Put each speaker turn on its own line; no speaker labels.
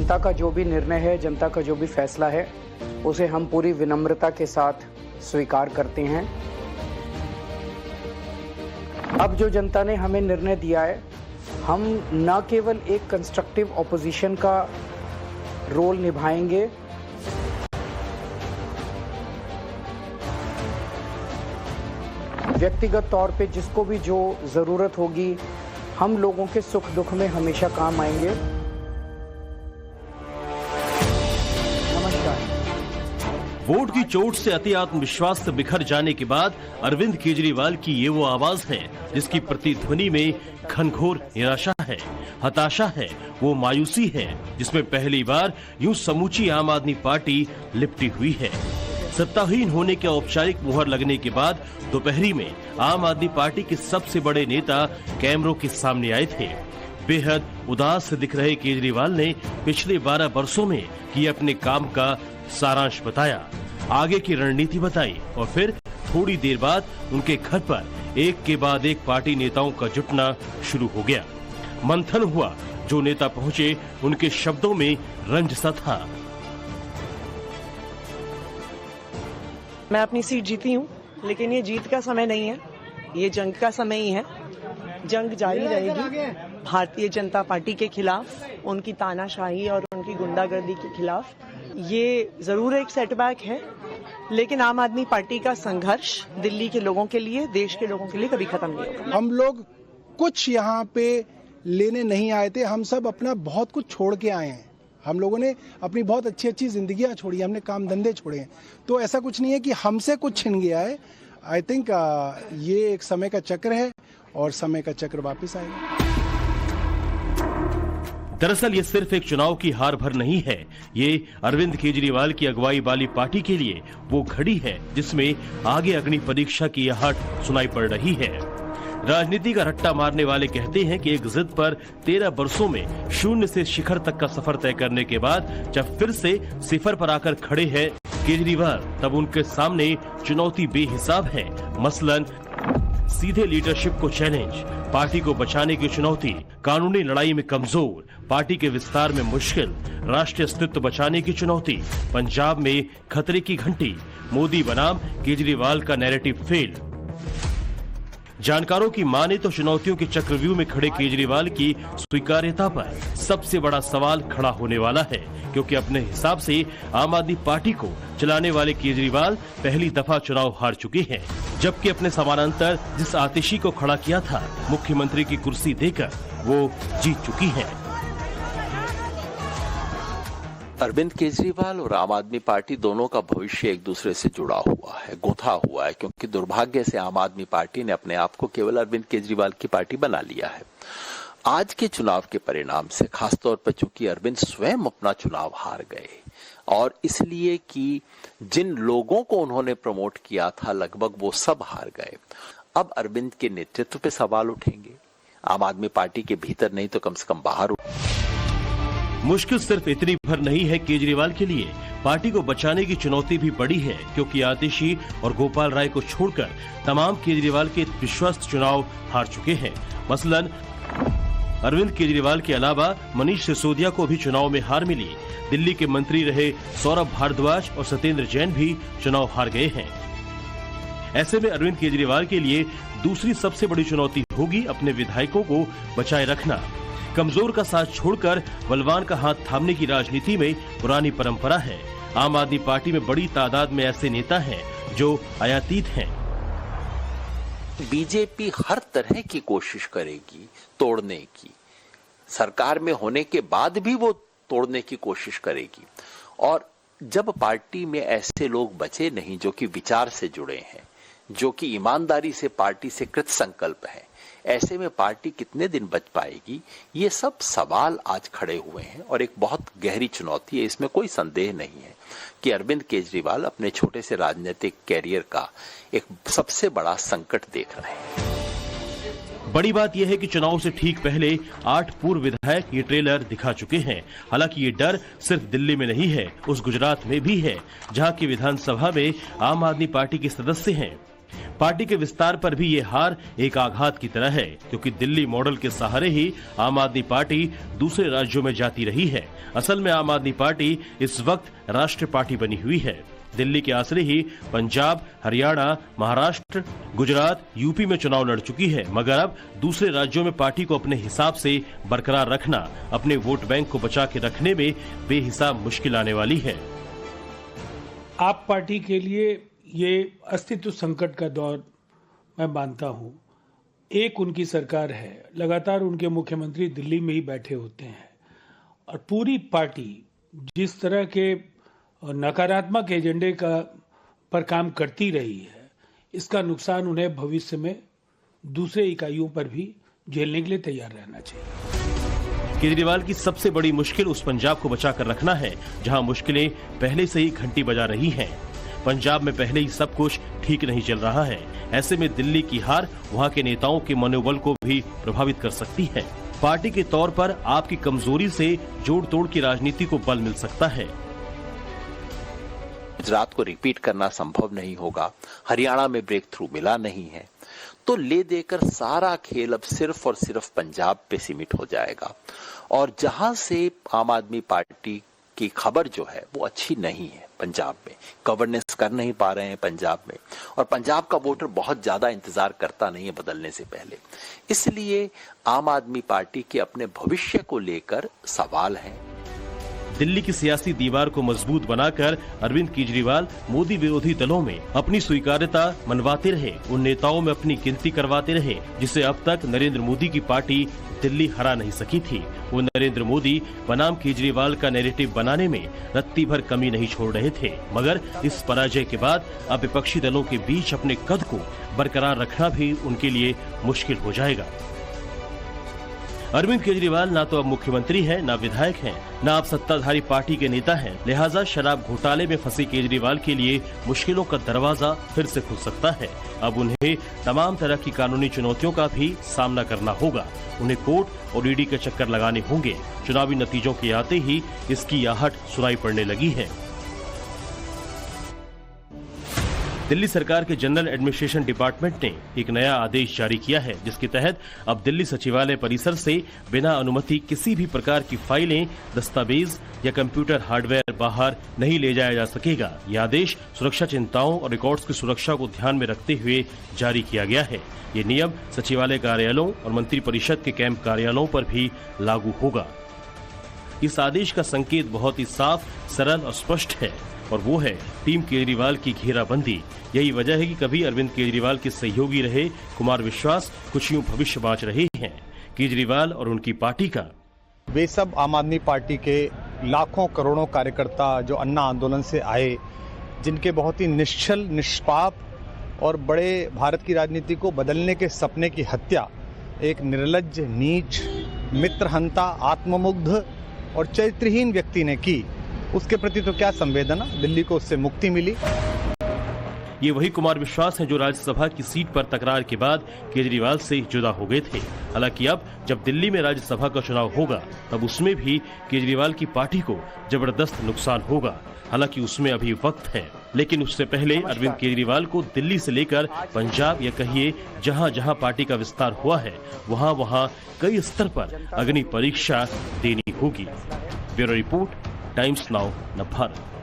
जनता का जो भी निर्णय है, जनता का जो भी फैसला है, उसे हम पूरी विनम्रता के साथ स्वीकार करते हैं। अब जो जनता ने हमें निर्णय दिया है, हम न केवल एक कंस्ट्रक्टिव ऑपोजिशन का रोल निभाएंगे, व्यक्तिगत तौर पे जिसको भी जो ज़रूरत होगी, हम लोगों के सुख दुख में हमेशा काम आएंगे।
वोट की चोट से अति आत्मविश्वास से बिखर जाने के बाद अरविंद केजरीवाल की ये वो आवाज है जिसकी प्रतिध्वनि में घनघोर निराशा है, हताशा है, वो मायूसी है जिसमें पहली बार यूं समूची आम आदमी पार्टी लिपटी हुई है। सत्ताहीन होने के औपचारिक मुहर लगने के बाद दोपहरी में आम आदमी पार्टी के सबसे बड़े नेता कैमरों के सामने आए थे। बेहद उदास दिख रहे केजरीवाल ने पिछले 12 वर्षों में किए अपने काम का सारांश बताया, आगे की रणनीति बताई और फिर थोड़ी देर बाद उनके घर पर एक के बाद एक पार्टी नेताओं का जुटना शुरू हो गया। मंथन हुआ, जो नेता पहुंचे उनके शब्दों में रंज सा था।
मैं अपनी सीट जीती हूँ, लेकिन ये जीत का समय नहीं है, ये जंग का समय ही है। जंग जारी रहेगी भारतीय जनता पार्टी के खिलाफ, उनकी तानाशाही और उनकी गुंडागर्दी के खिलाफ। ये जरूर एक सेटबैक है, लेकिन आम आदमी पार्टी का संघर्ष दिल्ली के लोगों के लिए, देश के लोगों के लिए कभी खत्म नहीं होगा।
हम लोग कुछ यहाँ पे लेने नहीं आए थे, हम सब अपना बहुत कुछ छोड़ के आए हैं। हम लोगों ने अपनी बहुत अच्छी अच्छी जिंदगियां छोड़ी, हमने काम धंधे छोड़े हैं, तो ऐसा कुछ नहीं है कि हमसे कुछ छिन गया है। आई थिंक ये एक समय का चक्र है और समय का चक्र वापस आएगा।
दरअसल ये सिर्फ एक चुनाव की हार भर नहीं है, ये अरविंद केजरीवाल की अगुवाई वाली पार्टी के लिए वो घड़ी है जिसमें आगे अग्नि परीक्षा की आहट सुनाई पड़ रही है। राजनीति का रट्टा मारने वाले कहते हैं कि एक जिद पर 13 वर्षों में शून्य से शिखर तक का सफर तय करने के बाद जब फिर से सिफर पर आकर खड़े हैं केजरीवाल, तब उनके सामने चुनौती बेहिसाब है। मसलन सीधे लीडरशिप को चैलेंज, पार्टी को बचाने की चुनौती, कानूनी लड़ाई में कमजोर, पार्टी के विस्तार में मुश्किल, राष्ट्रीय अस्तित्व बचाने की चुनौती, पंजाब में खतरे की घंटी, मोदी बनाम केजरीवाल का नैरेटिव फेल। जानकारों की माने तो चुनौतियों के चक्रव्यूह में खड़े केजरीवाल की स्वीकार्यता पर सबसे बड़ा सवाल खड़ा होने वाला है, क्योंकि अपने हिसाब से आम आदमी पार्टी को चलाने वाले केजरीवाल पहली दफा चुनाव हार चुके हैं, जबकि अपने समानांतर जिस आतिशी को खड़ा किया था मुख्यमंत्री की कुर्सी देकर, वो जीत चुकी हैं।
अरविंद केजरीवाल और आम आदमी पार्टी दोनों का भविष्य एक दूसरे से जुड़ा हुआ है, गुंथा हुआ है, क्योंकि दुर्भाग्य से आम आदमी पार्टी ने अपने आप को केवल अरविंद केजरीवाल की पार्टी बना लिया है। आज के चुनाव के परिणाम से खासतौर पर चूंकि अरविंद स्वयं अपना चुनाव हार गए और इसलिए कि जिन लोगों को उन्होंने प्रमोट किया था लगभग वो सब हार गए, अब अरविंद के नेतृत्व पे सवाल उठेंगे, आम आदमी पार्टी के भीतर नहीं तो कम से कम बाहर।
मुश्किल सिर्फ इतनी भर नहीं है केजरीवाल के लिए, पार्टी को बचाने की चुनौती भी बड़ी है, क्योंकि आतिशी और गोपाल राय को छोड़कर तमाम केजरीवाल के विश्वस्त चुनाव हार चुके हैं। मसलन अरविंद केजरीवाल के अलावा मनीष सिसोदिया को भी चुनाव में हार मिली। दिल्ली के मंत्री रहे सौरभ भारद्वाज और सत्येंद्र जैन भी चुनाव हार गए हैं। ऐसे में अरविंद केजरीवाल के लिए दूसरी सबसे बड़ी चुनौती होगी अपने विधायकों को बचाए रखना। कमजोर का साथ छोड़कर बलवान का हाथ थामने की राजनीति में पुरानी परंपरा है। आम आदमी पार्टी में बड़ी तादाद में ऐसे नेता हैं जो आयातीत हैं।
बीजेपी हर तरह की कोशिश करेगी तोड़ने की, सरकार में होने के बाद भी वो तोड़ने की कोशिश करेगी। और जब पार्टी में ऐसे लोग बचे नहीं जो कि विचार से जुड़े हैं, जो कि ईमानदारी से पार्टी से कृत संकल्प है, ऐसे में पार्टी कितने दिन बच पाएगी, ये सब सवाल आज खड़े हुए हैं और एक बहुत गहरी चुनौती है। इसमें कोई संदेह नहीं है कि अरविंद केजरीवाल अपने छोटे से राजनीतिक कैरियर का एक सबसे बड़ा संकट देख रहे हैं।
बड़ी बात यह है कि चुनाव से ठीक पहले 8 पूर्व विधायक ये ट्रेलर दिखा चुके हैं। हालांकि ये डर सिर्फ दिल्ली में नहीं है, उस गुजरात में भी है, जहां की विधानसभा में आम आदमी पार्टी के सदस्य हैं। पार्टी के विस्तार पर भी ये हार एक आघात की तरह है, क्योंकि दिल्ली मॉडल के सहारे ही आम आदमी पार्टी दूसरे राज्यों में जाती रही है। असल में आम आदमी पार्टी इस वक्त राष्ट्रीय पार्टी बनी हुई है। दिल्ली के आसरे ही पंजाब, हरियाणा, महाराष्ट्र, गुजरात, यूपी में चुनाव लड़ चुकी है, मगर अब दूसरे राज्यों में पार्टी को अपने हिसाब से बरकरार रखना, अपने वोट बैंक को बचा के रखने में बेहिसाब मुश्किल आने वाली है।
आप पार्टी के लिए ये अस्तित्व संकट का दौर मैं मानता हूं। एक उनकी सरकार है, लगातार उनके मुख्यमंत्री दिल्ली में ही बैठे होते हैं और पूरी पार्टी जिस तरह के नकारात्मक एजेंडे पर काम करती रही है, इसका नुकसान उन्हें भविष्य में दूसरे इकाइयों पर भी झेलने के लिए तैयार रहना चाहिए।
केजरीवाल की सबसे बड़ी मुश्किल उस पंजाब को बचाकर रखना है जहां मुश्किलें पहले से ही घंटी बजा रही हैं। पंजाब में पहले ही सब कुछ ठीक नहीं चल रहा है। ऐसे में दिल्ली की हार वहां के नेताओं के मनोबल को भी प्रभावित कर सकती है। पार्टी के तौर पर आपकी कमजोरी से जोड़ तोड़ की राजनीति को बल मिल सकता है।
गुजरात को रिपीट करना संभव नहीं होगा, हरियाणा में ब्रेक थ्रू मिला नहीं है, तो ले देकर सारा खेल अब सिर्फ और सिर्फ पंजाब पे सीमित हो जाएगा। और जहां से आम आदमी पार्टी की खबर जो है वो अच्छी नहीं है, पंजाब में गवर्नेंस कर नहीं पा रहे हैं पंजाब में, और पंजाब का वोटर बहुत ज्यादा इंतजार करता नहीं है बदलने से पहले। इसलिए आम आदमी पार्टी के अपने भविष्य को लेकर सवाल है।
दिल्ली की सियासी दीवार को मजबूत बनाकर अरविंद केजरीवाल मोदी विरोधी दलों में अपनी स्वीकार्यता मनवाते रहे, उन नेताओं में अपनी गिनती करवाते रहे जिसे अब तक नरेंद्र मोदी की पार्टी दिल्ली हरा नहीं सकी थी। वो नरेंद्र मोदी बनाम केजरीवाल का नैरेटिव बनाने में रत्ती भर कमी नहीं छोड़ रहे थे, मगर इस पराजय के बाद अब विपक्षी दलों के बीच अपने कद को बरकरार रखना भी उनके लिए मुश्किल हो जाएगा। अरविंद केजरीवाल ना तो अब मुख्यमंत्री हैं, ना विधायक हैं, ना अब सत्ताधारी पार्टी के नेता हैं। लिहाजा शराब घोटाले में फंसे केजरीवाल के लिए मुश्किलों का दरवाजा फिर से खुल सकता है। अब उन्हें तमाम तरह की कानूनी चुनौतियों का भी सामना करना होगा। उन्हें कोर्ट और ईडी के चक्कर लगाने होंगे। चुनावी नतीजों के आते ही इसकी आहट सुनाई पड़ने लगी है। दिल्ली सरकार के जनरल एडमिनिस्ट्रेशन डिपार्टमेंट ने एक नया आदेश जारी किया है, जिसके तहत अब दिल्ली सचिवालय परिसर से बिना अनुमति किसी भी प्रकार की फाइलें, दस्तावेज या कंप्यूटर हार्डवेयर बाहर नहीं ले जाया जा सकेगा। यह आदेश सुरक्षा चिंताओं और रिकॉर्ड्स की सुरक्षा को ध्यान में रखते हुए जारी किया गया है। ये नियम सचिवालय कार्यालयों और मंत्रिपरिषद के कैंप कार्यालयों पर भी लागू होगा। इस आदेश का संकेत बहुत ही साफ, सरल और स्पष्ट है, और वो है टीम केजरीवाल की घेराबंदी। यही वजह है कि कभी अरविंद केजरीवाल के सहयोगी रहे कुमार विश्वास कुछ यूं भविष्य बांच रहे हैं केजरीवाल और उनकी पार्टी का।
वे सब आम आदमी पार्टी के लाखों करोड़ों कार्यकर्ता जो अन्ना आंदोलन से आए, जिनके बहुत ही निश्चल, निष्पाप और बड़े भारत की राजनीति को बदलने के सपने की हत्या एक निर्लज्ज, नीच, मित्रहंता, आत्ममुग्ध और चरित्रहीन व्यक्ति ने की, उसके प्रति तो क्या संवेदना। दिल्ली को उससे मुक्ति मिली।
ये वही कुमार विश्वास हैं जो राज्यसभा की सीट पर तकरार के बाद केजरीवाल से जुदा हो गए थे। हालांकि अब जब दिल्ली में राज्यसभा का चुनाव होगा तब उसमें भी केजरीवाल की पार्टी को जबरदस्त नुकसान होगा। हालांकि उसमें अभी वक्त है, लेकिन उससे पहले अरविंद केजरीवाल को दिल्ली से लेकर पंजाब या कहिए जहां जहां पार्टी का विस्तार हुआ है वहां वहां कई स्तर पर अग्नि परीक्षा देनी होगी। ब्यूरो रिपोर्ट, टाइम्स नाउ, नव भारत।